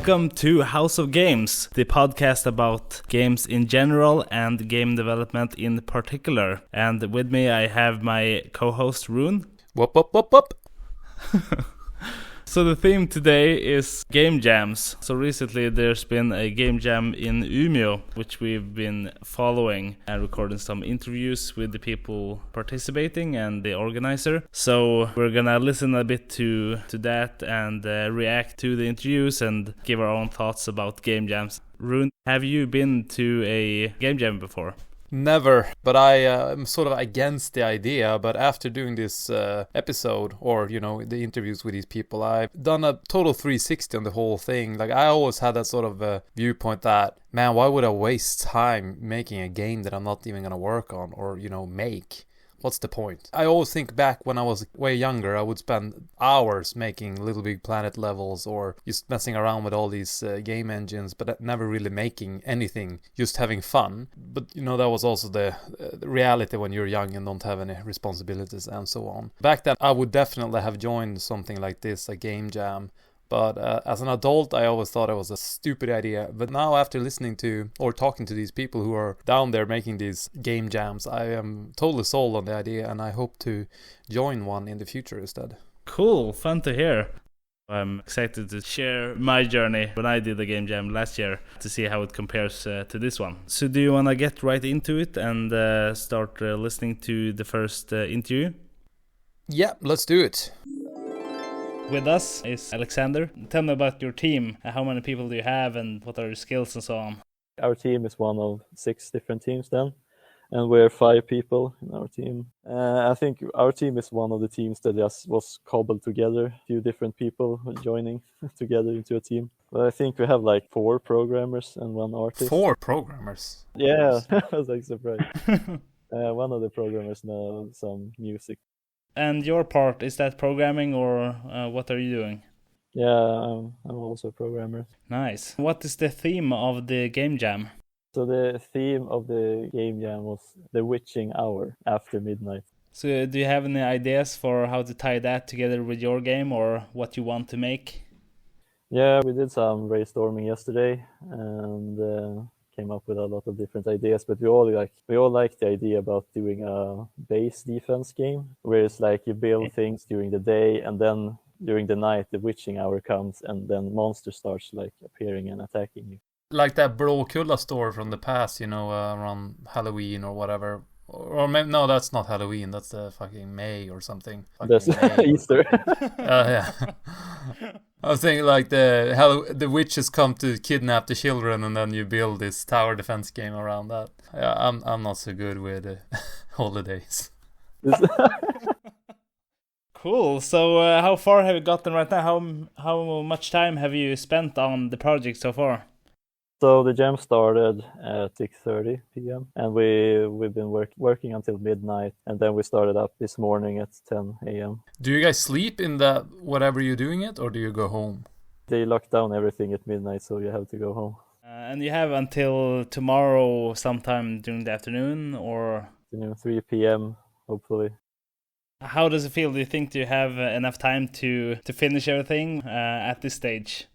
Welcome to House of Games, the podcast about games in general and game development in particular. And with me I have my co-host Rune. Whoop, whoop, whoop, whoop. So the theme today is game jams. So recently there's been a game jam in Umeå, which we've been following and recording some interviews with the people participating and the organizer. So we're gonna listen a bit to that and react to the interviews and give our own thoughts about game jams. Rune, have you been to a game jam before? Never, but I am sort of against the idea. But after doing this episode, or the interviews with these people, I've done a total 360 on the whole thing. Like, I always had that sort of viewpoint that, man, why would I waste time making a game that I'm not even gonna work on or make? What's the point? I always think back when I was way younger, I would spend hours making Little Big Planet levels or just messing around with all these game engines, but never really making anything, just having fun. But that was also the reality when you're young and don't have any responsibilities and so on. Back then, I would definitely have joined something like this, a game jam. But as an adult, I always thought it was a stupid idea. But now, after listening to or talking to these people who are down there making these game jams, I am totally sold on the idea, and I hope to join one in the future instead. Cool, fun to hear. I'm excited to share my journey when I did the game jam last year to see how it compares to this one. So do you want to get right into it and start listening to the first interview? Yeah, let's do it. With us is Alexander. Tell me about your team. How many people do you have and what are your skills and so on? Our team is one of 6 different teams then, and we're 5 people in our team. I think our team is one of the teams that just was cobbled together, a few different people joining together into a team. But I think we have like 4 programmers and 1 artist. 4 programmers? Yeah, I was like surprised. One of the programmers knows some music. And your part, is that programming or what are you doing? Yeah, I'm also a programmer. Nice. What is the theme of the game jam? So the theme of the game jam was the witching hour after midnight. So do you have any ideas for how to tie that together with your game or what you want to make? Yeah, we did some brainstorming yesterday and came up with a lot of different ideas, but we all like the idea about doing a base defense game where it's like you build things during the day and then during the night the witching hour comes and then monsters starts like appearing and attacking you. Like that Bråkulla story from the past, around Halloween or whatever. Or maybe, no, that's not Halloween, that's fucking May or something. That's Easter. Yeah. I was thinking like the witches come to kidnap the children and then you build this tower defense game around that. Yeah, I'm not so good with holidays. Cool. So how far have you gotten right now? How much time have you spent on the project so far? So the jam started at 6:30 p.m. and we've been working until midnight, and then we started up this morning at 10 a.m. Do you guys sleep in that whatever you're doing it, or do you go home? They lock down everything at midnight, so you have to go home. And you have until tomorrow sometime during the afternoon or 3 p.m. hopefully. How does it feel? Do you think you have enough time to finish everything at this stage?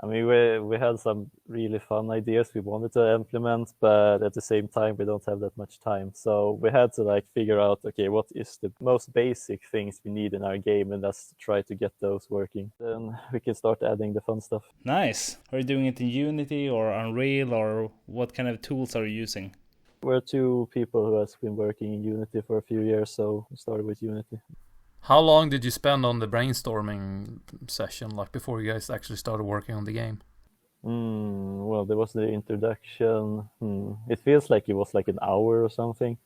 I mean, we had some really fun ideas we wanted to implement, but at the same time, we don't have that much time. So we had to figure out, okay, what is the most basic things we need in our game, and let's try to get those working. Then we can start adding the fun stuff. Nice. Are you doing it in Unity or Unreal, or what kind of tools are you using? We're 2 people who has been working in Unity for a few years, so we started with Unity. How long did you spend on the brainstorming session, before you guys actually started working on the game? Well, there was the introduction. It feels like it was an hour or something.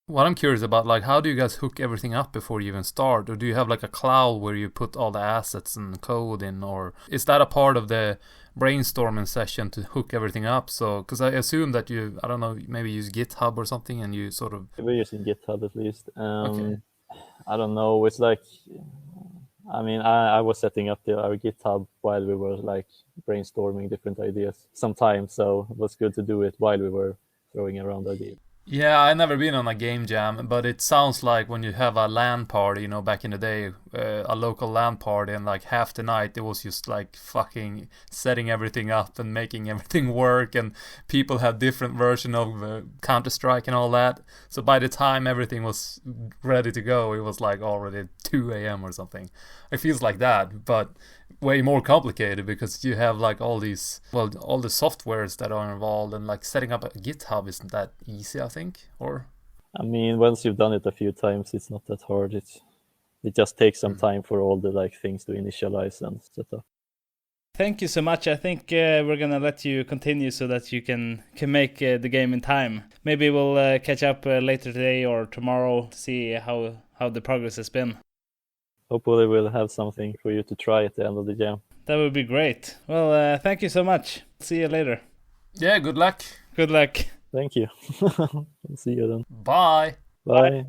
What I'm curious about, how do you guys hook everything up before you even start? Or do you have a cloud where you put all the assets and code in? Or is that a part of the brainstorming session to hook everything up? So, because I assume that you, I don't know, maybe use GitHub or something and you sort of... We're using GitHub at least. Okay. I don't know. It's I was setting up our GitHub while we were brainstorming different ideas sometimes, so it was good to do it while we were throwing around ideas. Yeah, I never been on a game jam, but it sounds like when you have a LAN party, you know, back in the day, a local LAN party, and like half the night it was just like fucking setting everything up and making everything work, and people had different version of Counter-Strike and all that. So by the time everything was ready to go, it was like already 2 a.m. or something. It feels like that, but way more complicated because you have like all the softwares that are involved, and like setting up a GitHub isn't that easy, I think. Or I mean, once you've done it a few times, it's not that hard. It just takes some time for all the like things to initialize and set up. Thank you so much. I think we're gonna let you continue so that you can make the game in time. Maybe we'll catch up later today or tomorrow to see how the progress has been. Hopefully we'll have something for you to try at the end of the jam. That would be great. Well, thank you so much. See you later. yeah, good luck. Good luck. Thank you. See you then. Bye. Bye.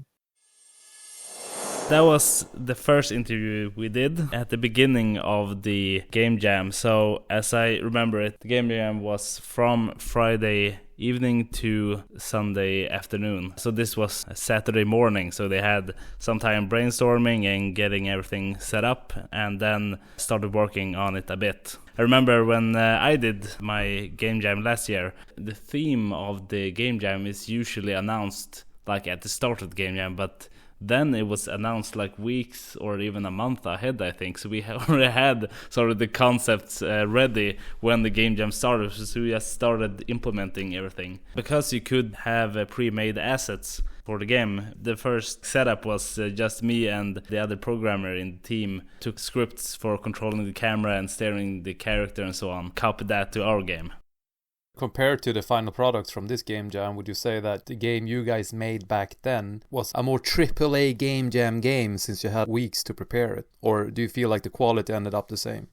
That was the first interview we did at the beginning of the Game Jam. So as I remember it, the Game Jam was from Friday evening to Sunday afternoon. So this was a Saturday morning. So they had some time brainstorming and getting everything set up, and then started working on it a bit. I remember when I did my Game Jam last year, the theme of the Game Jam is usually announced like at the start of the Game Jam, but then it was announced like weeks or even a month ahead, I think. So we already had sort of the concepts ready when the Game Jam started. So we just started implementing everything. Because you could have pre-made assets for the game, the first setup was just me and the other programmer in the team took scripts for controlling the camera and steering the character and so on, copied that to our game. Compared to the final products from this Game Jam, would you say that the game you guys made back then was a more AAA Game Jam game since you had weeks to prepare it? Or do you feel like the quality ended up the same?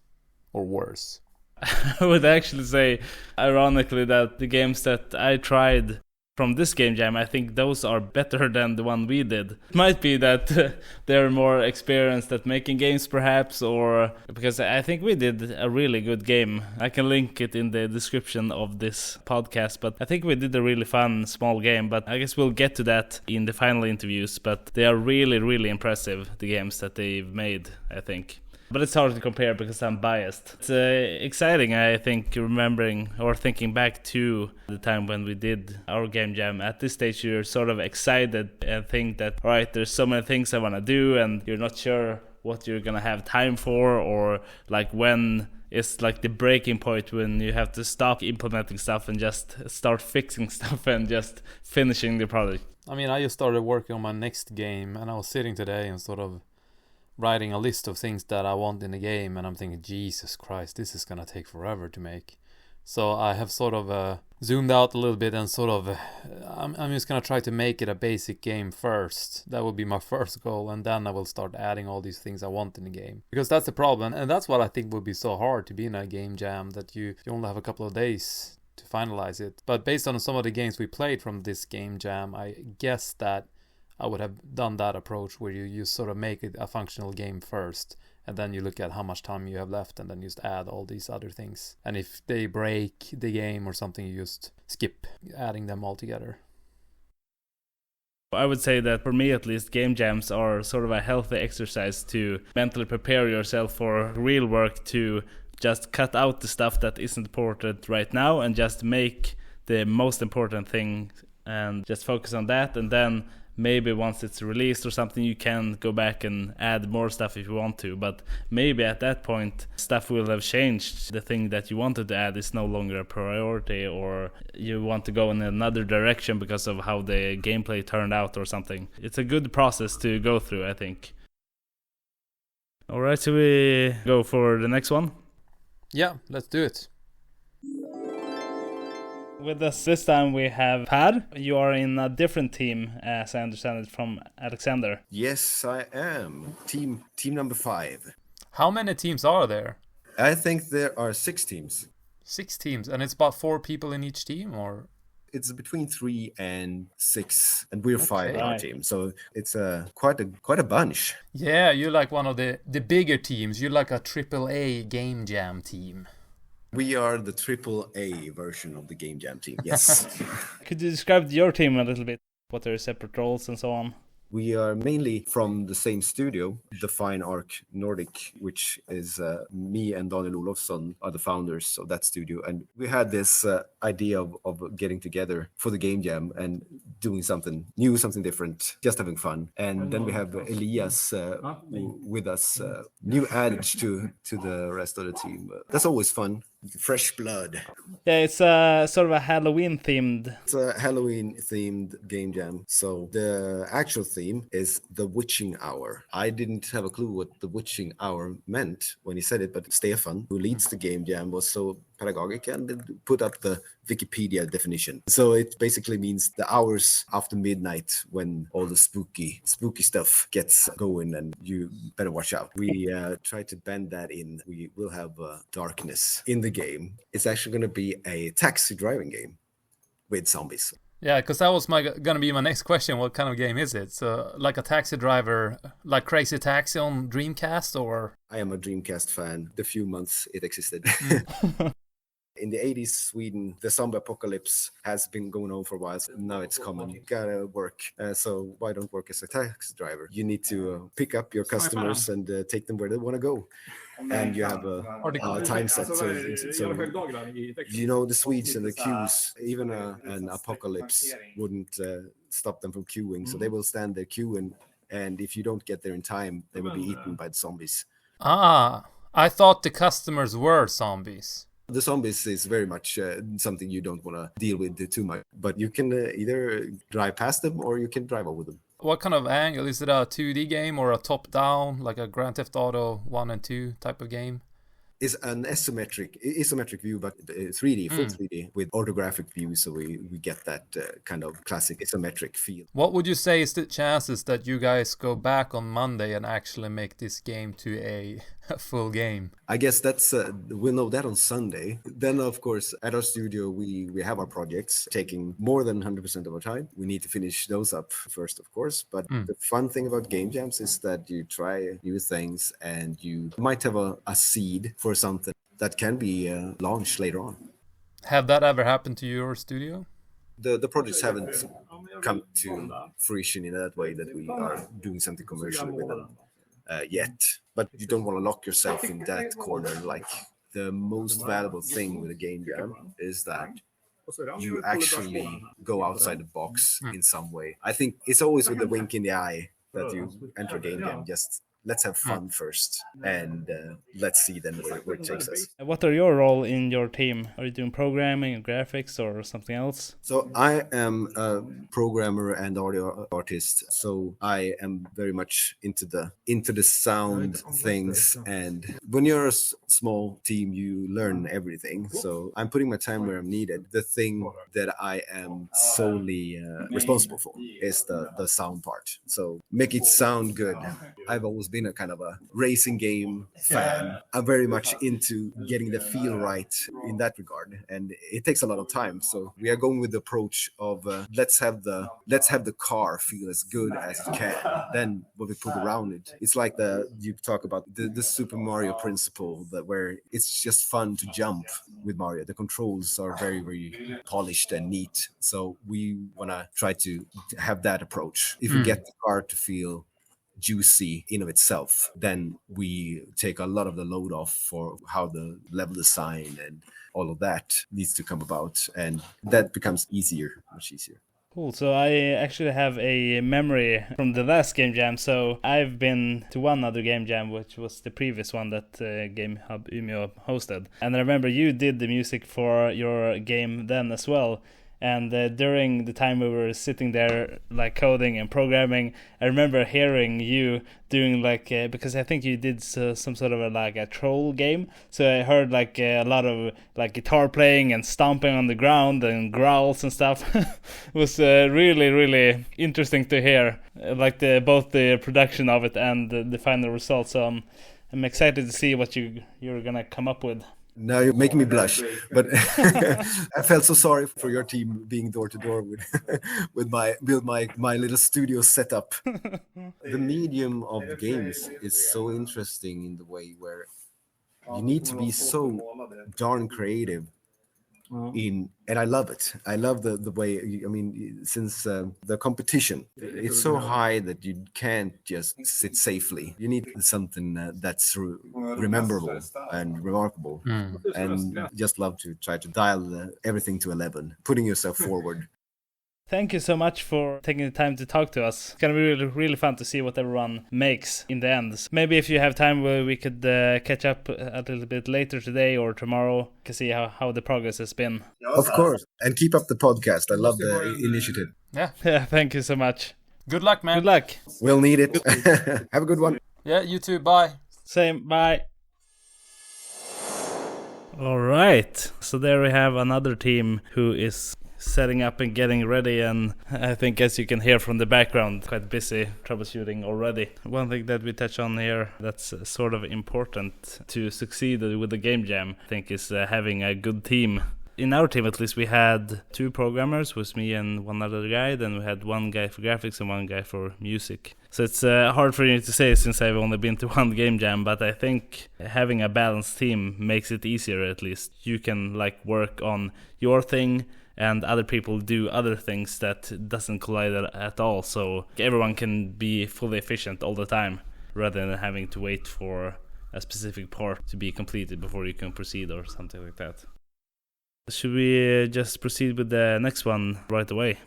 Or worse? I would actually say, ironically, that the games that I tried from this Game Jam, I think those are better than the one we did. It might be that they're more experienced at making games perhaps, or because I think we did a really good game. I can link it in the description of this podcast, but I think we did a really fun small game, but I guess we'll get to that in the final interviews. But they are really, really impressive, the games that they've made, I think. But it's hard to compare because I'm biased. It's exciting, I think, remembering or thinking back to the time when we did our Game Jam. At this stage, you're sort of excited and think that, all right, there's so many things I want to do, and you're not sure what you're going to have time for, or like when is like the breaking point when you have to stop implementing stuff and just start fixing stuff and just finishing the product. I mean, I just started working on my next game, and I was sitting today and sort of writing a list of things that I want in the game, and I'm thinking, Jesus Christ, this is gonna take forever to make. So I have sort of zoomed out a little bit and sort of I'm just gonna try to make it a basic game first. That would be my first goal, and then I will start adding all these things I want in the game, because that's the problem, and that's what I think would be so hard to be in a Game Jam, that you only have a couple of days to finalize it. But based on some of the games we played from this Game Jam, I guess that I would have done that approach where you sort of make it a functional game first, and then you look at how much time you have left, and then you just add all these other things. And if they break the game or something, you just skip adding them all together. I would say that for me at least, Game Jams are sort of a healthy exercise to mentally prepare yourself for real work, to just cut out the stuff that isn't important right now and just make the most important thing and just focus on that. And then maybe once it's released or something, you can go back and add more stuff if you want to. But maybe at that point, stuff will have changed. The thing that you wanted to add is no longer a priority, or you want to go in another direction because of how the gameplay turned out or something. It's a good process to go through, I think. Alright, so we go for the next one? Yeah, let's do it. With us this time we have Per. You are in a different team, as I understand it, from Alexander. Yes, I am. Team number 5. How many teams are there? I think there are 6 teams. 6 teams, and it's about 4 people in each team, or? It's between 3 and 6, and we're 5 in our Right. team, so it's quite a bunch. Yeah, you're like one of the bigger teams. You're like a AAA Game Jam team. We are the triple A version of the Game Jam team. Yes. Could you describe your team a little bit? What are your separate roles and so on? We are mainly from the same studio, the Fine Arc Nordic, which is me and Daniel Olofsson are the founders of that studio. And we had this idea of getting together for the Game Jam and doing something new, something different, just having fun. And then we have Elias with us, new adage to the rest of the team. That's always fun. Fresh blood. Yeah, it's sort of a Halloween themed. It's a Halloween themed Game Jam. So the actual theme is the witching hour. I didn't have a clue what the witching hour meant when he said it, but Stefan, who leads the Game Jam, was so pedagogic and put up the Wikipedia definition. So it basically means the hours after midnight when all the spooky stuff gets going, and you better watch out. We try to bend that in. We will have darkness in the game. It's actually going to be a taxi driving game with zombies. Yeah, because that was gonna be my next question. What kind of game is it? So, like a taxi driver, like Crazy Taxi on Dreamcast, or? I am a Dreamcast fan. The few months it existed. In the 80s, Sweden, the zombie apocalypse has been going on for a while. So now it's common. You gotta work. So why don't work as a taxi driver? You need to pick up your customers and take them where they want to go. And you have a time set. So you know, the Swedes and the queues, even an apocalypse wouldn't stop them from queuing. So they will stand there queuing. And if you don't get there in time, they will be eaten by the zombies. Ah, I thought the customers were zombies. The zombies is very much something you don't want to deal with too much, but you can either drive past them or you can drive over them. What kind of angle? Is it a 2D game or a top-down, like a Grand Theft Auto 1 and 2 type of game? Is an isometric view, but 3D, full 3D with orthographic view, so we get that kind of classic isometric feel. What would you say is the chances that you guys go back on Monday and actually make this game to a full game? I guess that's we'll know that on Sunday. Then, of course, at our studio, we have our projects taking more than 100% of our time. We need to finish those up first, of course. But the fun thing about Game Jams is that you try new things and you might have a seed for something that can be launched later on. Have that ever happened to your studio? The projects haven't come to fruition in that way that we are doing something commercial with them yet. But you don't want to lock yourself in that corner. Like, the most valuable thing with a Game Jam is that you actually go outside the box in some way. I think it's always with a wink in the eye that you enter a Game Jam. Just let's have fun first, and let's see then where it takes us. What are your role in your team? Are you doing programming and graphics or something else? So I am a programmer and audio artist. So I am very much into the sound things. And when you're a small team, you learn everything. So I'm putting my time where I'm needed. The thing that I am solely responsible for is the sound part. So make it sound good. I've always been a kind of a racing game fan. I'm very much into getting the feel right in that regard, and it takes a lot of time. So we are going with the approach of let's have the car feel as good as it can. Then what we put around it, it's like you talk about the Super Mario principle, that where it's just fun to jump with Mario. The controls are very, very polished and neat. So we want to try to have that approach. If we get the car to feel juicy in of itself, then we take a lot of the load off for how the level design and all of that needs to come about, and that becomes much easier. Cool. So I actually have a memory from the last Game Jam. So I've been to one other Game Jam, which was the previous one that Game Hub Umeå hosted, and I remember you did the music for your game then as well. And during the time we were sitting there, like coding and programming, I remember hearing you doing because I think you did some sort of a troll game. So I heard a lot of guitar playing and stomping on the ground and growls and stuff. It was really, really interesting to hear, both the production of it and the final result. So I'm excited to see what you're gonna come up with. Now you're making me blush, but I felt so sorry for your team being door to door with my little studio setup. The medium of games is so interesting in the way where You need to be so darn creative and I love it. I love the way, I mean, since the competition, it's so high that you can't just sit safely. You need something that's rememberable and remarkable. And just love to try to dial everything to 11, putting yourself forward. Thank you so much for taking the time to talk to us. It's going to be really, really fun to see what everyone makes in the end. Maybe if you have time, we could catch up a little bit later today or tomorrow to see how the progress has been. Of course. And keep up the podcast. I love the initiative. Yeah. Yeah, thank you so much. Good luck, man. Good luck. We'll need it. Have a good one. Yeah, you too. Bye. Same, bye. All right. So there we have another team who is setting up and getting ready, and I think, as you can hear from the background, quite busy troubleshooting already. One thing that we touch on here that's sort of important to succeed with the game jam, I think, is having a good team. In our team, at least, we had 2 programmers, was me and one other guy. Then we had one guy for graphics and one guy for music. So it's hard for me to say since I've only been to one game jam, but I think having a balanced team makes it easier. At least you can work on your thing and other people do other things that doesn't collide at all, so everyone can be fully efficient all the time rather than having to wait for a specific part to be completed before you can proceed or something like that. Should we just proceed with the next one right away?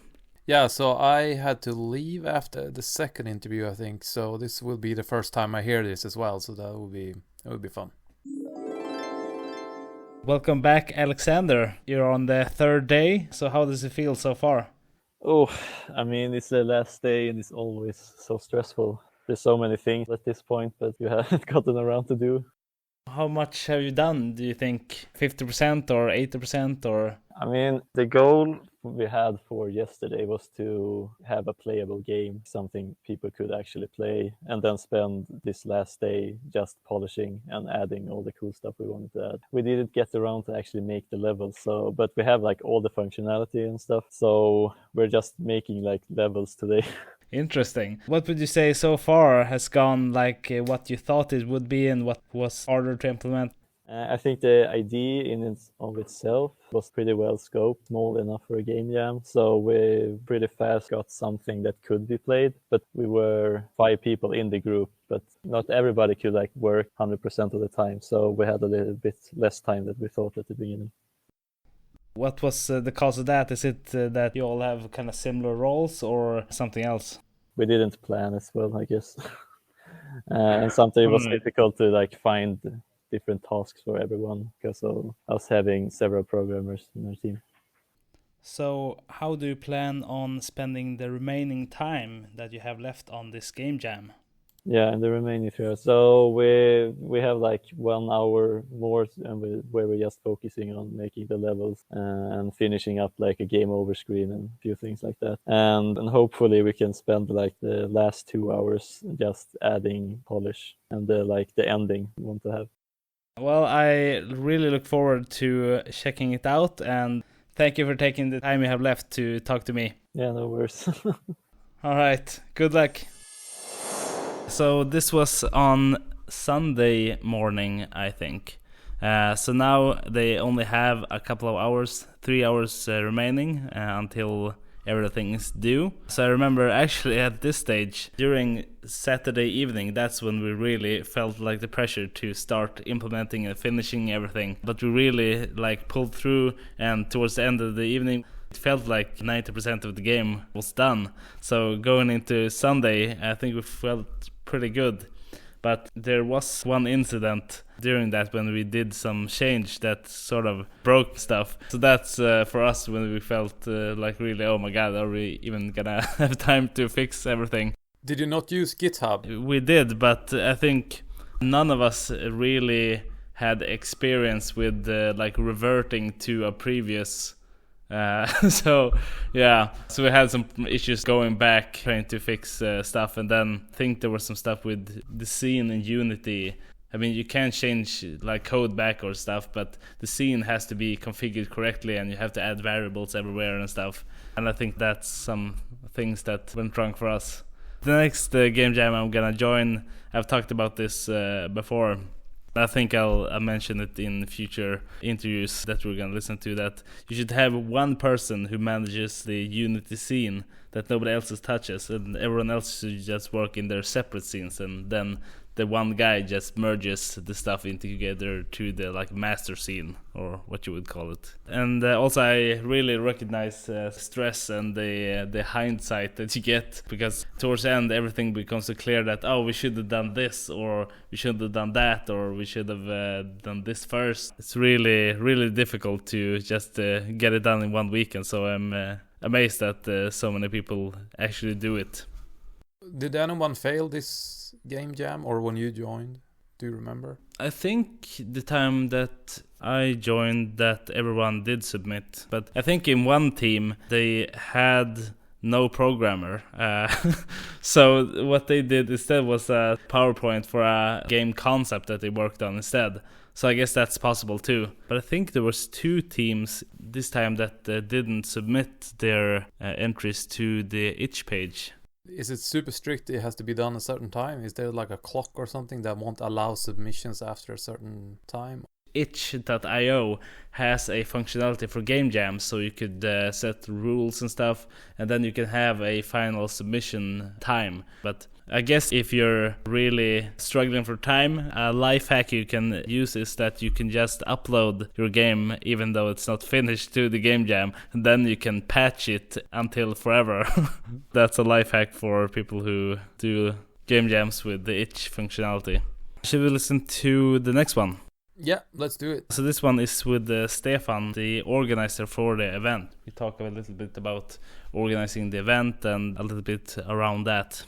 Yeah, so I had to leave after the second interview, I think, so this will be the first time I hear this as well, so that will be fun. Welcome back, Alexander. You're on the 3rd day, so how does it feel so far? Oh, I mean, it's the last day and it's always so stressful. There's so many things at this point that you haven't gotten around to do. How much have you done? Do you think 50% or 80% or? I mean, the goal we had for yesterday was to have a playable game, something people could actually play, and then spend this last day just polishing and adding all the cool stuff we wanted to add. We didn't get around to actually make the levels, but we have all the functionality and stuff, so we're just making levels today. Interesting. What would you say so far has gone what you thought it would be and what was harder to implement? I think the idea in of itself was pretty well scoped, small enough for a game jam. So we pretty fast got something that could be played, but we were 5 people in the group, but not everybody could work 100% of the time. So we had a little bit less time than we thought at the beginning. What was the cause of that? Is it that you all have kind of similar roles or something else? We didn't plan as well, I guess. And something it was difficult to find different tasks for everyone because of us having several programmers in our team. So how do you plan on spending the remaining time that you have left on this game jam? Yeah, in the remaining 3 hours. So we have 1 hour more where we're just focusing on making the levels and finishing up a game over screen and a few things like that. And hopefully we can spend the last 2 hours just adding polish and the ending we want to have. Well, I really look forward to checking it out, and thank you for taking the time you have left to talk to me. Yeah, no worries. All right, good luck. So this was on Sunday morning, I think. So now they only have a couple of hours, 3 hours remaining until everything is due. So I remember actually at this stage, during Saturday evening, that's when we really felt the pressure to start implementing and finishing everything. But we really pulled through, and towards the end of the evening, it felt like 90% of the game was done. So going into Sunday, I think we felt pretty good. But there was one incident during that when we did some change that sort of broke stuff. So that's for us when we felt really, oh my god, are we even gonna have time to fix everything? Did you not use GitHub? We did, but I think none of us really had experience with reverting to a previous so we had some issues going back trying to fix stuff, and then I think there was some stuff with the scene in Unity. I mean, you can change code back or stuff, but the scene has to be configured correctly and you have to add variables everywhere and stuff, and I think that's some things that went wrong for us. The next game jam I'm gonna join, I've talked about this before, I think I'll mention it in future interviews that we're going to listen to, that you should have one person who manages the Unity scene that nobody else touches, and everyone else should just work in their separate scenes, and then the one guy just merges the stuff into together to the like master scene, or what you would call it. And also I really recognize stress and the hindsight that you get, because towards the end everything becomes so clear that, oh, we should have done this, or we should have done that, or we should have done this first. It's really difficult to just get it done in one weekend, so I'm amazed that so many people actually do it. Did anyone fail this game jam, or when you joined? Do you remember? I think the time that I joined that everyone did submit, but I think in one team they had no programmer. So what they did instead was a PowerPoint for a game concept that they worked on instead. So I guess that's possible too. But I think there was 2 teams this time that didn't submit their entries to the itch page. Is it super strict? It has to be done a certain time? Is there like a clock or something that won't allow submissions after a certain time? Itch.io has a functionality for game jams, so you could set rules and stuff, and then you can have a final submission time. But I guess if you're really struggling for time, a life hack you can use is that you can just upload your game even though it's not finished to the game jam, and then you can patch it until forever. That's a life hack for people who do game jams with the itch functionality. Should we listen to the next one? Yeah, let's do it. So this one is with Stefan, the organizer for the event. We talk a little bit about organizing the event and a little bit around that.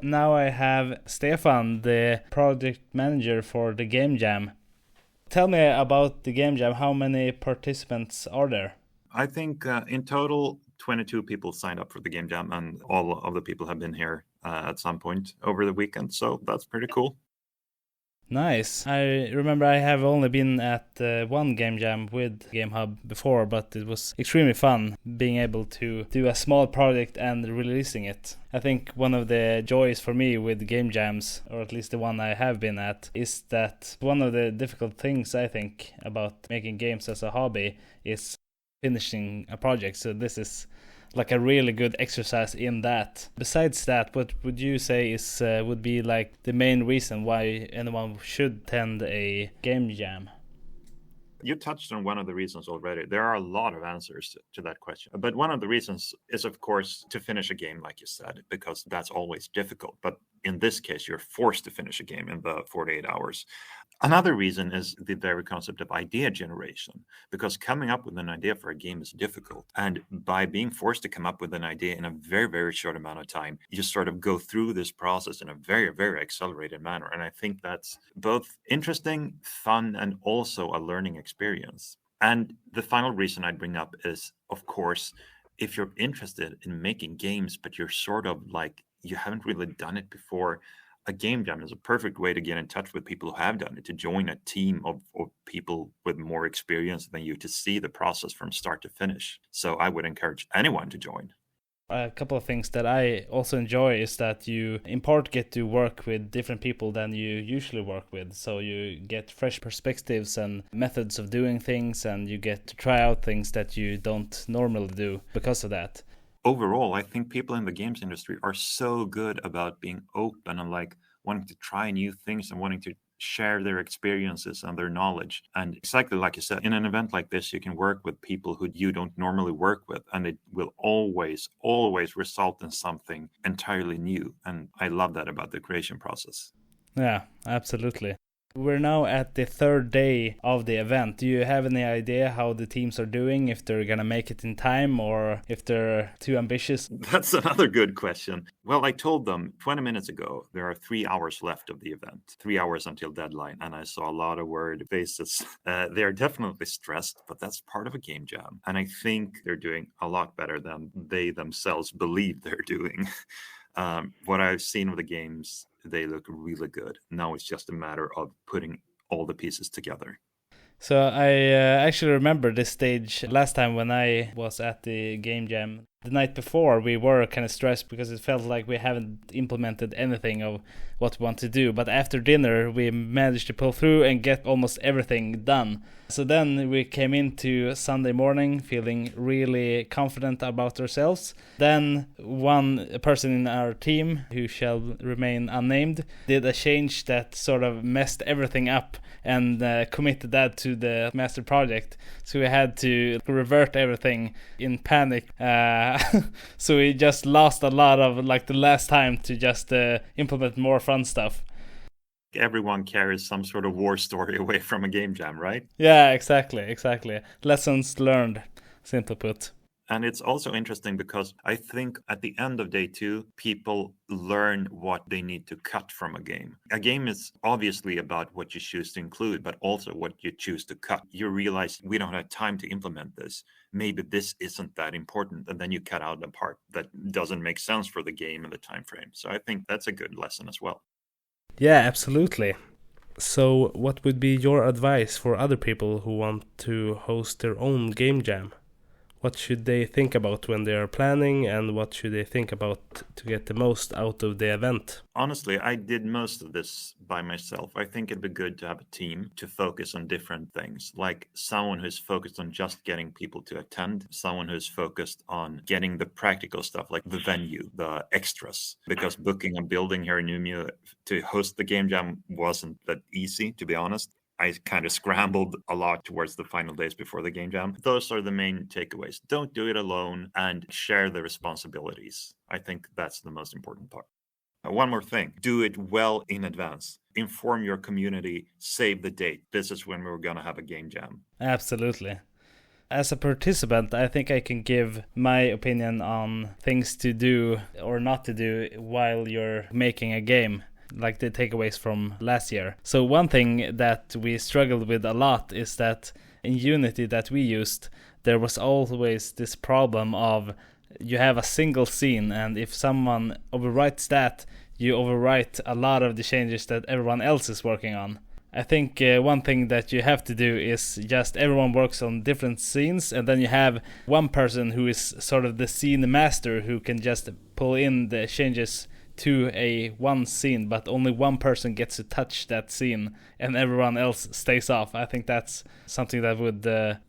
Now I have Stefan, the project manager for the Game Jam. Tell me about the Game Jam. How many participants are there? I think in total, 22 people signed up for the Game Jam, and all of the people have been here at some point over the weekend. So that's pretty cool. Nice. I remember I have only been at one Game Jam with GameHub before, but it was extremely fun being able to do a small project and releasing it. I think one of the joys for me with Game Jams, or at least the one I have been at, is that one of the difficult things I think about making games as a hobby is finishing a project. So this is like a really good exercise in that. Besides that, what would you say is would be like the main reason why anyone should attend a game jam? You touched on one of the reasons already. There are a lot of answers to that question. But one of the reasons is, of course, to finish a game, like you said, because that's always difficult. But in this case, you're forced to finish a game in the 48 hours. Another reason is the very concept of idea generation, because coming up with an idea for a game is difficult. And by being forced to come up with an idea in a very, very short amount of time, you sort of go through this process in a very, very accelerated manner. And I think that's both interesting, fun, and also a learning experience. And the final reason I'd bring up is, of course, if you're interested in making games, but you're sort of like, you haven't really done it before, a game jam is a perfect way to get in touch with people who have done it, to join a team of people with more experience than you, to see the process from start to finish. So I would encourage anyone to join. A couple of things that I also enjoy is that you in part get to work with different people than you usually work with. So you get fresh perspectives and methods of doing things, and you get to try out things that you don't normally do because of that. Overall, I think people in the games industry are so good about being open and like wanting to try new things and wanting to share their experiences and their knowledge. And exactly like you said, in an event like this, you can work with people who you don't normally work with, and it will always result in something entirely new. And I love that about the creation process. Yeah, absolutely. We're now at the third day of the event. Do you have any idea how the teams are doing, if they're going to make it in time or if they're too ambitious? That's another good question. Well, I told them 20 minutes ago, there are 3 hours left of the event, 3 hours until deadline. And I saw a lot of worried faces. They're definitely stressed, but that's part of a game jam. And I think they're doing a lot better than they themselves believe they're doing. What I've seen of the games, they look really good. Now it's just a matter of putting all the pieces together. So I actually remember this stage last time when I was at the game jam. The night before, we were kind of stressed because it felt like we haven't implemented anything of what we want to do. But after dinner, we managed to pull through and get almost everything done. So then we came into Sunday morning feeling really confident about ourselves. Then one person in our team, who shall remain unnamed, did a change that sort of messed everything up and committed that to the master project. So we had to revert everything in panic. So we just lost a lot of like the last time to just implement more fun stuff. Everyone carries some sort of war story away from a game jam, right? Yeah, exactly. Lessons learned, simply put. And it's also interesting because I think at the end of day 2, people learn what they need to cut from a game. A game is obviously about what you choose to include, but also what you choose to cut. You realize we don't have time to implement this. Maybe this isn't that important. And then you cut out the part that doesn't make sense for the game and the time frame. So I think that's a good lesson as well. Yeah, absolutely. So what would be your advice for other people who want to host their own game jam? What should they think about when they are planning, and what should they think about to get the most out of the event? Honestly, I did most of this by myself. I think it'd be good to have a team to focus on different things, like someone who's focused on just getting people to attend, someone who's focused on getting the practical stuff, like the venue, the extras, because booking a building here in Umeå to host the game jam wasn't that easy, to be honest. I kind of scrambled a lot towards the final days before the game jam. Those are the main takeaways. Don't do it alone and share the responsibilities. I think that's the most important part. One more thing, do it well in advance. Inform your community, save the date. This is when we're going to have a game jam. Absolutely. As a participant, I think I can give my opinion on things to do or not to do while you're making a game, like the takeaways from last year. So one thing that we struggled with a lot is that in Unity that we used, there was always this problem of you have a single scene, and if someone overwrites that, you overwrite a lot of the changes that everyone else is working on. I think one thing that you have to do is just everyone works on different scenes, and then you have one person who is sort of the scene master who can just pull in the changes to a one scene, but only one person gets to touch that scene and everyone else stays off. I think that's something that would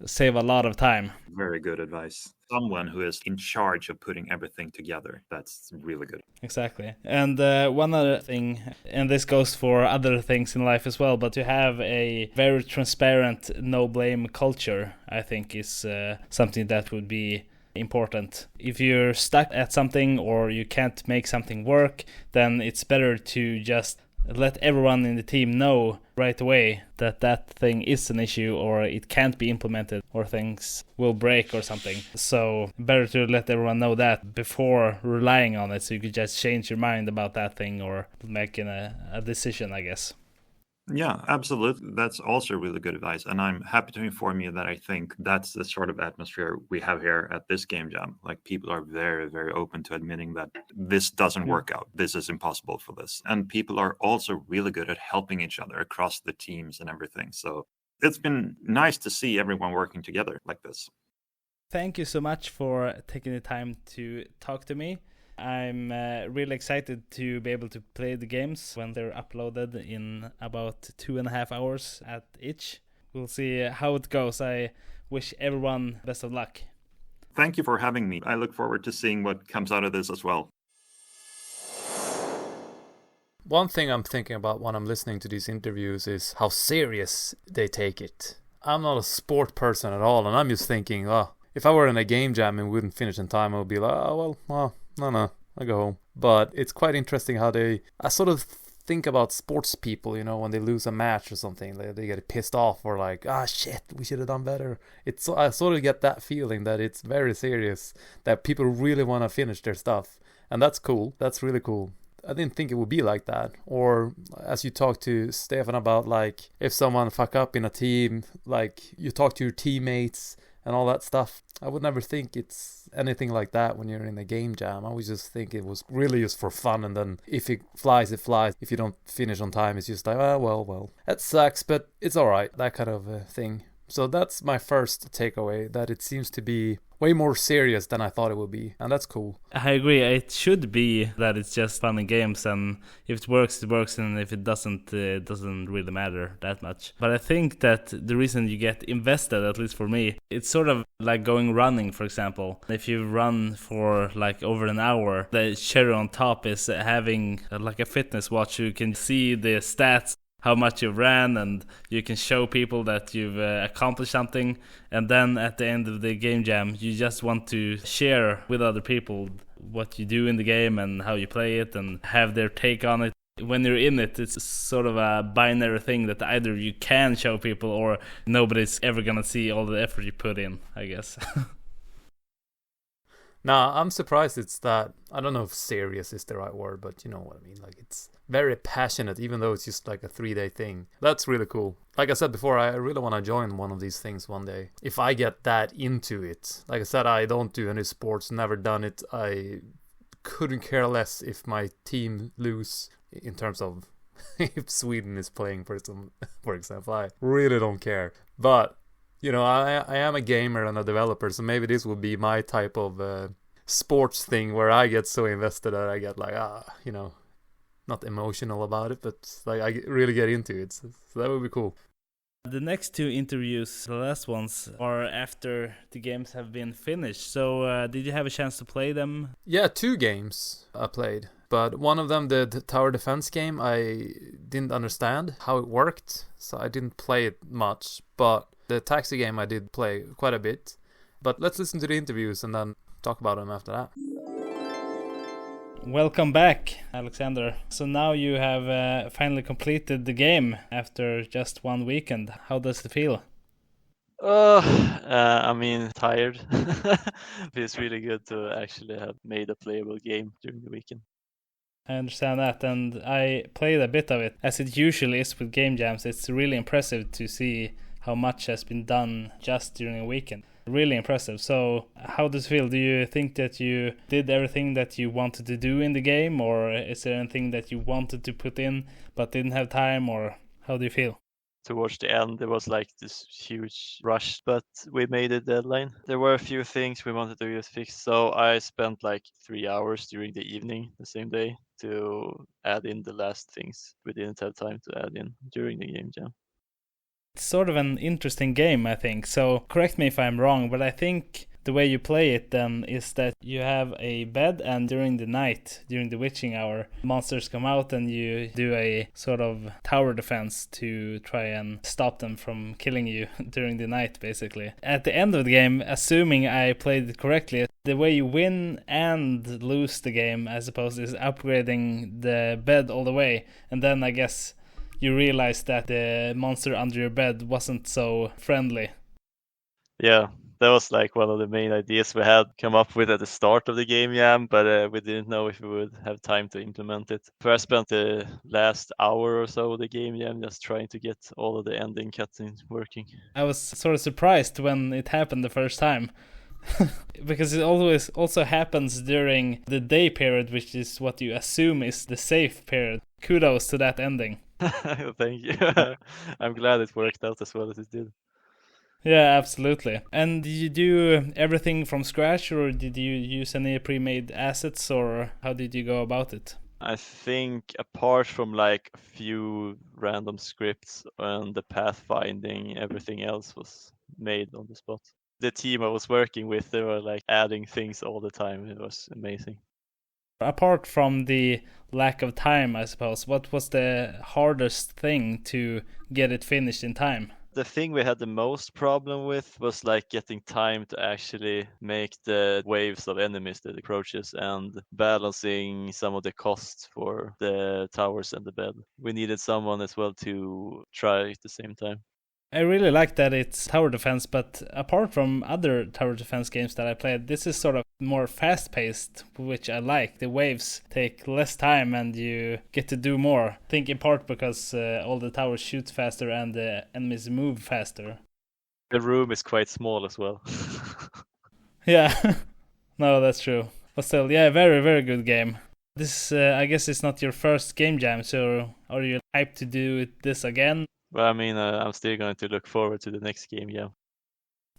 save a lot of time. Very good advice. Someone who is in charge of putting everything together. That's really good. Exactly. And one other thing, and this goes for other things in life as well, but to have a very transparent, no blame culture, I think is something that would be important. If you're stuck at something or you can't make something work, then it's better to just let everyone in the team know right away that that thing is an issue or it can't be implemented or things will break or something. So better to let everyone know that before relying on it, so you could just change your mind about that thing or making a decision, I guess. Yeah, absolutely. That's also really good advice. And I'm happy to inform you that I think that's the sort of atmosphere we have here at this game jam. Like, people are very, very open to admitting that this doesn't work out. This is impossible for this. And people are also really good at helping each other across the teams and everything. So it's been nice to see everyone working together like this. Thank you so much for taking the time to talk to me. I'm really excited to be able to play the games when they're uploaded in about 2.5 hours at each. We'll see how it goes. I wish everyone best of luck. Thank you for having me. I look forward to seeing what comes out of this as well. One thing I'm thinking about when I'm listening to these interviews is how serious they take it. I'm not a sport person at all, and I'm just thinking, if I were in a game jam and wouldn't finish in time, I would be like, no, I go home. But it's quite interesting how I sort of think about sports people, when they lose a match or something, they get pissed off or like, shit, we should have done better. I sort of get that feeling that it's very serious, that people really want to finish their stuff. And that's cool. That's really cool. I didn't think it would be like that. Or as you talked to Stefan about, like, if someone fuck up in a team, like, you talk to your teammates and all that stuff. I would never think it's anything like that when you're in a game jam. I would just think it was really just for fun, and then if it flies, it flies. If you don't finish on time, it's just like, well. That sucks, but it's alright, that kind of thing. So that's my first takeaway, that it seems to be way more serious than I thought it would be, and that's cool. I agree. It should be that it's just fun and games, and if it works, it works, and if it doesn't, it doesn't really matter that much. But I think that the reason you get invested, at least for me, it's sort of like going running, for example. If you run for like over an hour, the cherry on top is having like a fitness watch. You can see the stats, how much you ran, and you can show people that you've accomplished something. And then at the end of the game jam, you just want to share with other people what you do in the game and how you play it and have their take on it. When you're in it, it's sort of a binary thing that either you can show people or nobody's ever gonna see all the effort you put in, I guess. Nah, I'm surprised it's that, I don't know if serious is the right word, but you know what I mean. Like, it's very passionate, even though it's just like a 3-day thing. That's really cool. Like I said before, I really want to join one of these things one day. If I get that into it. Like I said, I don't do any sports, never done it. I couldn't care less if my team lose in terms of if Sweden is playing, for example. I really don't care. But you know, I am a gamer and a developer, so maybe this would be my type of sports thing where I get so invested that I get like, you know, not emotional about it, but like I really get into it. So that would be cool. The next two interviews, the last ones, are after the games have been finished. So did you have a chance to play them? Yeah, 2 games I played. But one of them, the tower defense game, I didn't understand how it worked, so I didn't play it much. But the taxi game I did play quite a bit. But let's listen to the interviews and then talk about them after that. Welcome back, Alexander. So now you have finally completed the game after just one weekend. How does it feel? I mean, tired. Feels really good to actually have made a playable game during the weekend. I understand that, and I played a bit of it. As it usually is with game jams, it's really impressive to see how much has been done just during a weekend. Really impressive. So how does it feel? Do you think that you did everything that you wanted to do in the game, or is there anything that you wanted to put in but didn't have time, or how do you feel? Towards the end, there was like this huge rush, but we made a deadline. There were a few things we wanted to get fixed, so I spent like 3 hours during the evening the same day to add in the last things we didn't have time to add in during the game jam. It's sort of an interesting game, I think. So correct me if I'm wrong, but I think the way you play it then is that you have a bed, and during the night, during the witching hour, monsters come out and you do a sort of tower defense to try and stop them from killing you during the night, basically. At the end of the game, assuming I played it correctly, the way you win and lose the game, I suppose, is upgrading the bed all the way. And then I guess you realize that the monster under your bed wasn't so friendly. Yeah, that was like one of the main ideas we had come up with at the start of the game jam, but we didn't know if we would have time to implement it. So I spent the last hour or so of the game jam just trying to get all of the ending cutscenes working. I was sort of surprised when it happened the first time. Because it always also happens during the day period, which is what you assume is the safe period. Kudos to that ending. Thank you. I'm glad it worked out as well as it did. Yeah, absolutely. And did you do everything from scratch, or did you use any pre-made assets, or how did you go about it? I think apart from like a few random scripts and the pathfinding, everything else was made on the spot. The team I was working with, they were like adding things all the time. It was amazing. Apart from the lack of time, I suppose, what was the hardest thing to get it finished in time? The thing we had the most problem with was like getting time to actually make the waves of enemies that approaches and balancing some of the costs for the towers and the bed. We needed someone as well to try at the same time. I really like that it's tower defense, but apart from other tower defense games that I played, this is sort of more fast-paced, which I like. The waves take less time and you get to do more. I think in part because all the towers shoot faster and the enemies move faster. The room is quite small as well. Yeah, no, that's true. But still, yeah, very, very good game. This, I guess, is not your first game jam, so are you hyped to do this again? But I mean, I'm still going to look forward to the next game. Yeah.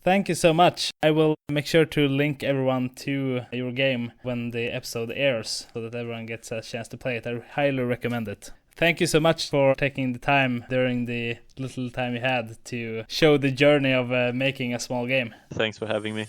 Thank you so much. I will make sure to link everyone to your game when the episode airs so that everyone gets a chance to play it. I highly recommend it. Thank you so much for taking the time during the little time you had to show the journey of making a small game. Thanks for having me.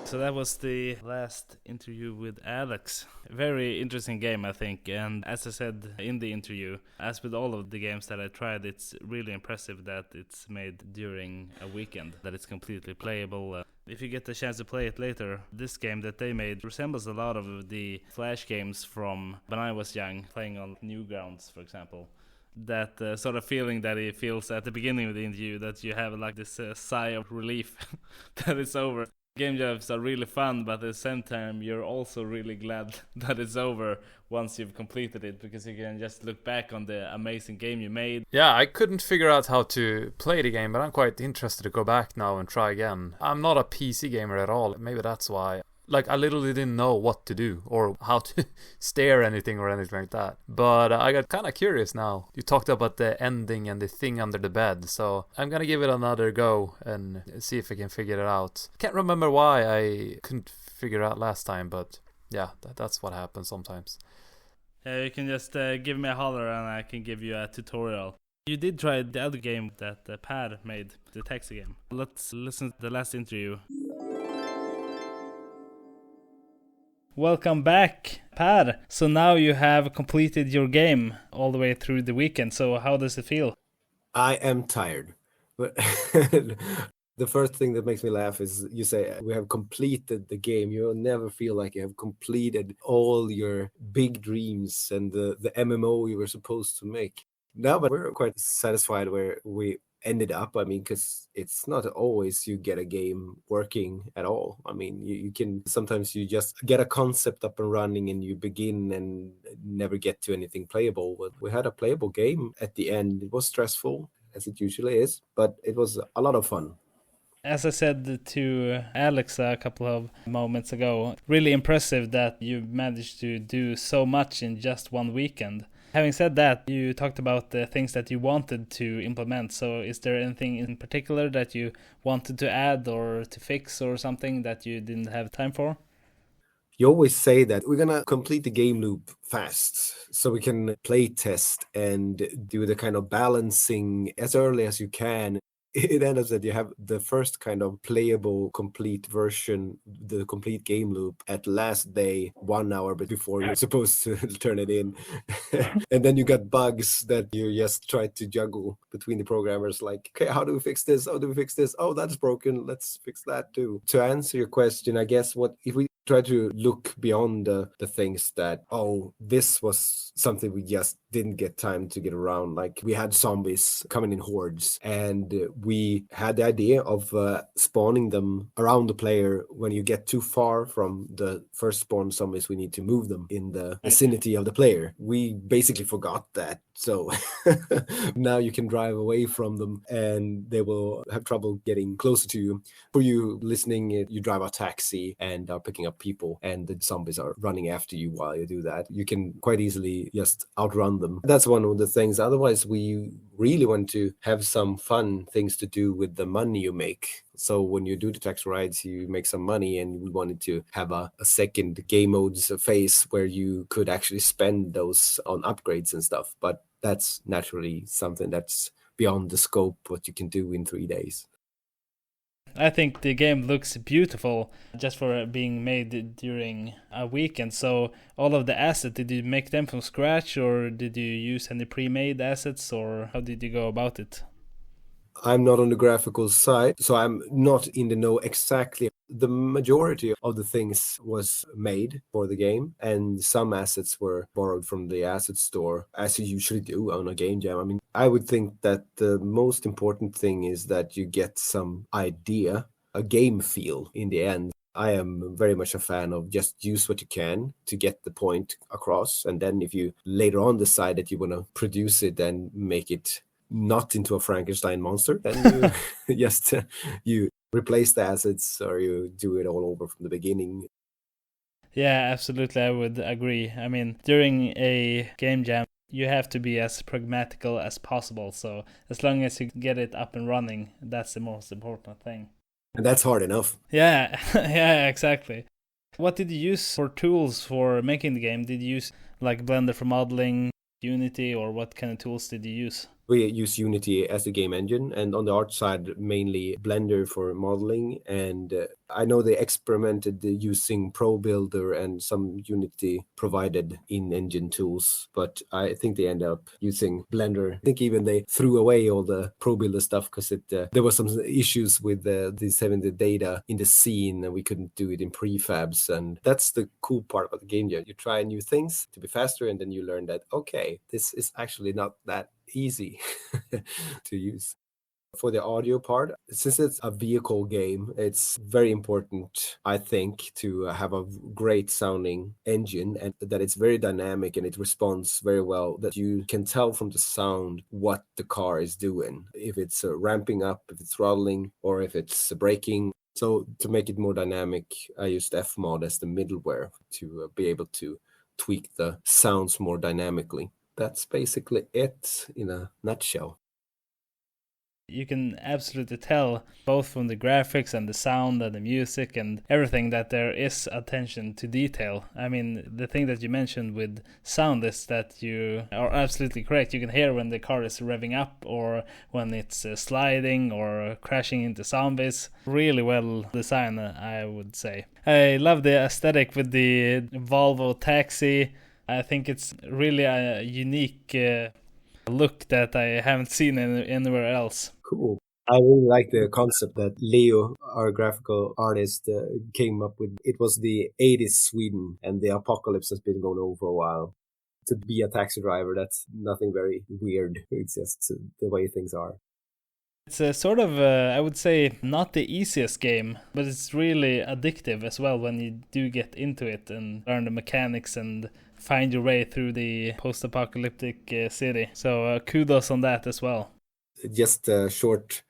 So that was the last interview with Alex. Very interesting game, I think. And as I said in the interview, as with all of the games that I tried, it's really impressive that it's made during a weekend, that it's completely playable. If you get the chance to play it later, this game that they made resembles a lot of the Flash games from when I was young, playing on Newgrounds, for example. That sort of feeling that it feels at the beginning of the interview, that you have like this sigh of relief that it's over. Game jams are really fun, but at the same time you're also really glad that it's over once you've completed it, because you can just look back on the amazing game you made. Yeah, I couldn't figure out how to play the game, but I'm quite interested to go back now and try again. I'm not a PC gamer at all, maybe that's why. Like, I literally didn't know what to do or how to steer anything or anything like that. But I got kind of curious now. You talked about the ending and the thing under the bed, so I'm gonna give it another go and see if I can figure it out. Can't remember why I couldn't figure it out last time, but yeah, that's what happens sometimes. You can just give me a holler and I can give you a tutorial. You did try the other game that Per made, the taxi game. Let's listen to the last interview. Welcome back, Per. So now you have completed your game all the way through the weekend. So how does it feel? I am tired, but the first thing that makes me laugh is you say we have completed the game. You'll never feel like you have completed all your big dreams and the MMO you were supposed to make. No, but we're quite satisfied where we ended up. I mean, because it's not always you get a game working at all. I mean, you can sometimes you just get a concept up and running and you begin and never get to anything playable. But we had a playable game at the end. It was stressful, as it usually is, but it was a lot of fun. As I said to Alex a couple of moments ago, really impressive that you managed to do so much in just one weekend. Having said that, you talked about the things that you wanted to implement. So is there anything in particular that you wanted to add or to fix or something that you didn't have time for? You always say that we're going to complete the game loop fast so we can play test and do the kind of balancing as early as you can. It ends up that you have the first kind of playable complete version, the complete game loop at last day, 1 hour before you're supposed to turn it in. And then you got bugs that you just try to juggle between the programmers, like, okay, how do we fix this? How do we fix this? Oh, that's broken. Let's fix that too. To answer your question, I guess if we try to look beyond the things that, oh, this was something we just didn't get time to get around. Like we had zombies coming in hordes and we had the idea of spawning them around the player. When you get too far from the first spawn zombies, we need to move them in the vicinity of the player. We basically forgot that. So now you can drive away from them and they will have trouble getting closer to you. For you listening, you drive a taxi and are picking up people and the zombies are running after you while you do that. You can quite easily just outrun them. That's one of the things. Otherwise, we really want to have some fun things to do with the money you make. So when you do the taxi rides, you make some money, and we wanted to have a second game modes phase where you could actually spend those on upgrades and stuff. But that's naturally something that's beyond the scope what you can do in 3 days. I think the game looks beautiful just for being made during a weekend. So all of the assets, did you make them from scratch or did you use any pre-made assets or how did you go about it? I'm not on the graphical side, so I'm not in the know exactly. The majority of the things was made for the game, and some assets were borrowed from the asset store, as you usually do on a game jam. I mean, I would think that the most important thing is that you get some idea, a game feel in the end. I am very much a fan of just use what you can to get the point across, and then if you later on decide that you want to produce it and make it not into a Frankenstein monster, then you just you replace the assets or you do it all over from the beginning. Yeah, absolutely, I would agree. I mean, during a game jam, you have to be as pragmatical as possible. So as long as you get it up and running, that's the most important thing. And that's hard enough. Yeah, yeah, exactly. What did you use for tools for making the game? Did you use like Blender for modeling, Unity, or what kind of tools did you use? We use Unity as the game engine, and on the art side, mainly Blender for modeling. And I know they experimented using Pro Builder and some Unity provided in-engine tools, but I think they ended up using Blender. I think even they threw away all the Pro Builder stuff because there were some issues with this having the data in the scene, and we couldn't do it in prefabs. And that's the cool part about the game jam. You try new things to be faster, and then you learn that, okay, this is actually not that easy to use. For the audio part, since it's a vehicle game, it's very important, I think, to have a great sounding engine and that it's very dynamic and it responds very well, that you can tell from the sound what the car is doing, if it's ramping up, if it's throttling, or if it's braking. So to make it more dynamic, I used Fmod as the middleware to be able to tweak the sounds more dynamically. That's basically it in a nutshell. You can absolutely tell, both from the graphics and the sound and the music and everything, that there is attention to detail. I mean, the thing that you mentioned with sound is that you are absolutely correct. You can hear when the car is revving up or when it's sliding or crashing into zombies. Really well designed, I would say. I love the aesthetic with the Volvo taxi. I think it's really a unique look that I haven't seen anywhere else. Cool. I really like the concept that Leo, our graphical artist, came up with. It was the 80s Sweden, and the apocalypse has been going on for a while. To be a taxi driver, that's nothing very weird. It's just the way things are. It's a sort of, I would say, not the easiest game, but it's really addictive as well when you do get into it and learn the mechanics and find your way through the post-apocalyptic city. So kudos on that as well. Just a short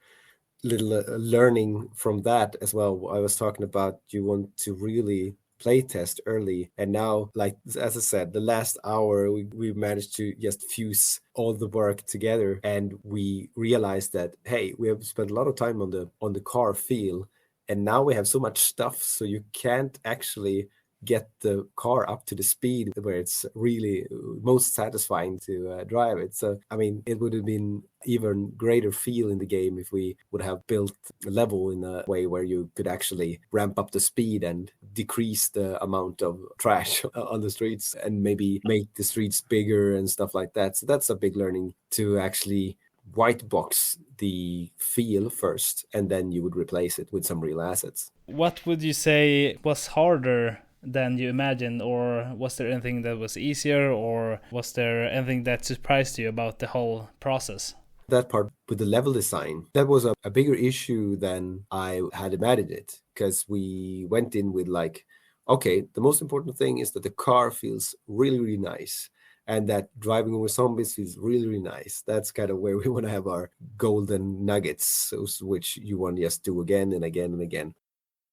little learning from that as well. I was talking about you want to really play test early, and now, like as I said, the last hour we managed to just fuse all the work together, and we realized that, hey, we have spent a lot of time on the car feel, and now we have so much stuff, so you can't actually get the car up to the speed where it's really most satisfying to drive it. So, I mean, it would have been even greater feel in the game if we would have built a level in a way where you could actually ramp up the speed and decrease the amount of trash on the streets and maybe make the streets bigger and stuff like that. So that's a big learning, to actually white box the feel first, and then you would replace it with some real assets. What would you say was harder than you imagined, or was there anything that was easier, or was there anything that surprised you about the whole process? That part with the level design, that was a bigger issue than I had imagined it, because we went in with like, okay, the most important thing is that the car feels really, really nice, and that driving over zombies feels really, really nice. That's kind of where we want to have our golden nuggets, which you want to just do again and again and again.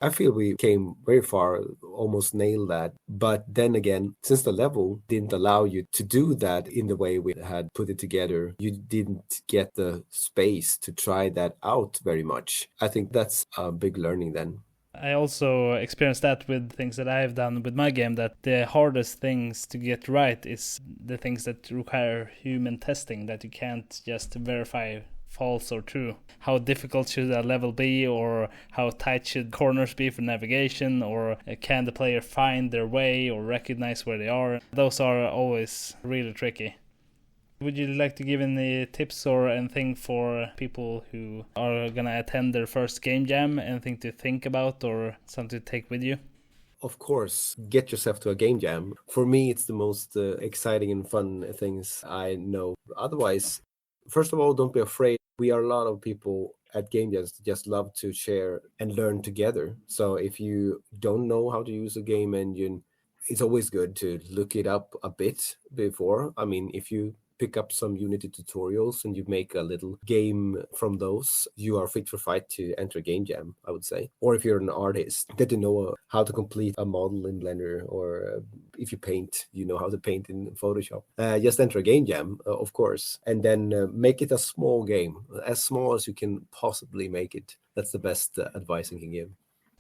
I feel we came very far, almost nailed that. But then again, since the level didn't allow you to do that in the way we had put it together, you didn't get the space to try that out very much. I think that's a big learning then. I also experienced that with things that I've done with my game, that the hardest things to get right is the things that require human testing, that you can't just verify false or true. How difficult should a level be, or how tight should corners be for navigation, or can the player find their way or recognize where they are? Those are always really tricky. Would you like to give any tips or anything for people who are gonna attend their first game jam? Anything to think about or something to take with you? Of course, get yourself to a game jam. For me, it's the most exciting and fun things I know. Otherwise, first of all, don't be afraid. We are a lot of people at game jams that just love to share and learn together. So if you don't know how to use a game engine, it's always good to look it up a bit before. I mean, if you pick up some Unity tutorials and you make a little game from those, you are fit for fight to enter a game jam, I would say. Or if you're an artist that you know how to complete a model in Blender, or if you paint, you know how to paint in Photoshop. Just enter a game jam, of course, and then make it a small game, as small as you can possibly make it. That's the best advice I can give.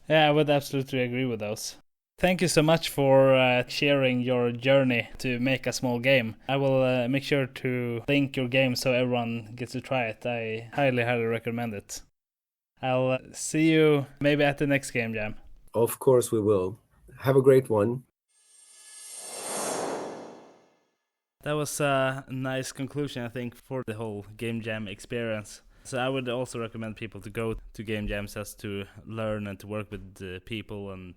Yeah, I would absolutely agree with those. Thank you so much for sharing your journey to make a small game. I will make sure to link your game so everyone gets to try it. I highly, highly recommend it. I'll see you maybe at the next game jam. Of course we will. Have a great one. That was a nice conclusion, I think, for the whole game jam experience. So I would also recommend people to go to game jams just to learn and to work with people and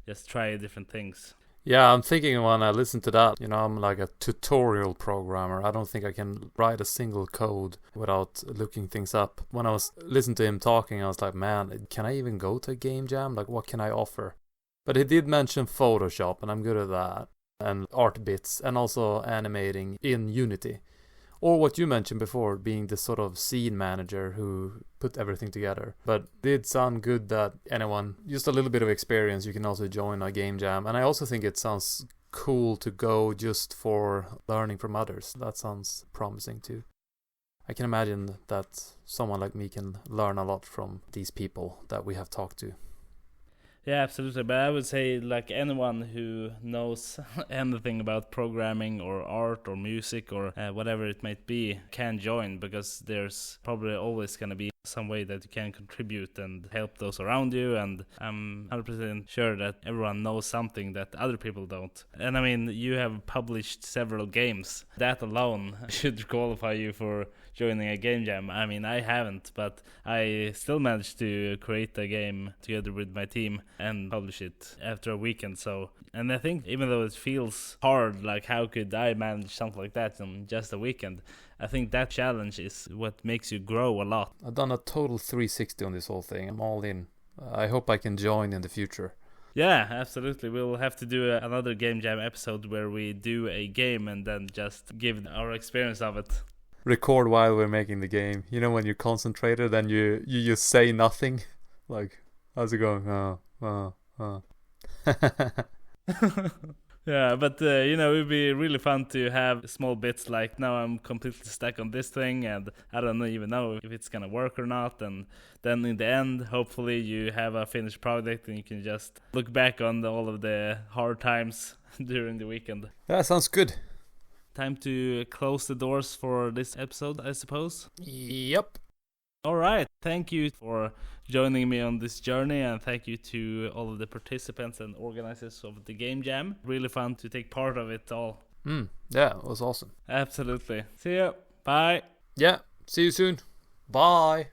just try different things. Yeah, I'm thinking when I listen to that, I'm like a tutorial programmer. I don't think I can write a single code without looking things up. When I was listening to him talking, I was like, man, can I even go to a game jam? Like, what can I offer? But he did mention Photoshop, and I'm good at that. And art bits, and also animating in Unity. Or what you mentioned before, being the sort of scene manager who put everything together. But it did sound good that anyone, just a little bit of experience, you can also join a game jam. And I also think it sounds cool to go just for learning from others. That sounds promising too. I can imagine that someone like me can learn a lot from these people that we have talked to. Yeah, absolutely. But I would say, like, anyone who knows anything about programming or art or music or whatever it might be can join, because there's probably always going to be some way that you can contribute and help those around you. And I'm 100% sure that everyone knows something that other people don't. And I mean, you have published several games. That alone should qualify you for joining a game jam. I mean, I haven't, but I still managed to create a game together with my team and publish it after a weekend. So, and I think even though it feels hard, like how could I manage something like that in just a weekend, I think that challenge is what makes you grow a lot. I've done a total 360 on this whole thing. I'm all in. I hope I can join in the future. Yeah, absolutely. We'll have to do another game jam episode where we do a game and then just give our experience of it. Record while we're making the game. You know, when you're concentrated, then you just say nothing. Like, how's it going? Yeah, but it would be really fun to have small bits like, now I'm completely stuck on this thing and I don't even know if it's gonna work or not. And then in the end, hopefully you have a finished project and you can just look back on all of the hard times during the weekend. That sounds good. Time to close the doors for this episode, I suppose. Yep. All right. Thank you for joining me on this journey, and thank you to all of the participants and organizers of the Game Jam. Really fun to take part of it all. Yeah, it was awesome. Absolutely. See ya. Bye. Yeah, see you soon. Bye.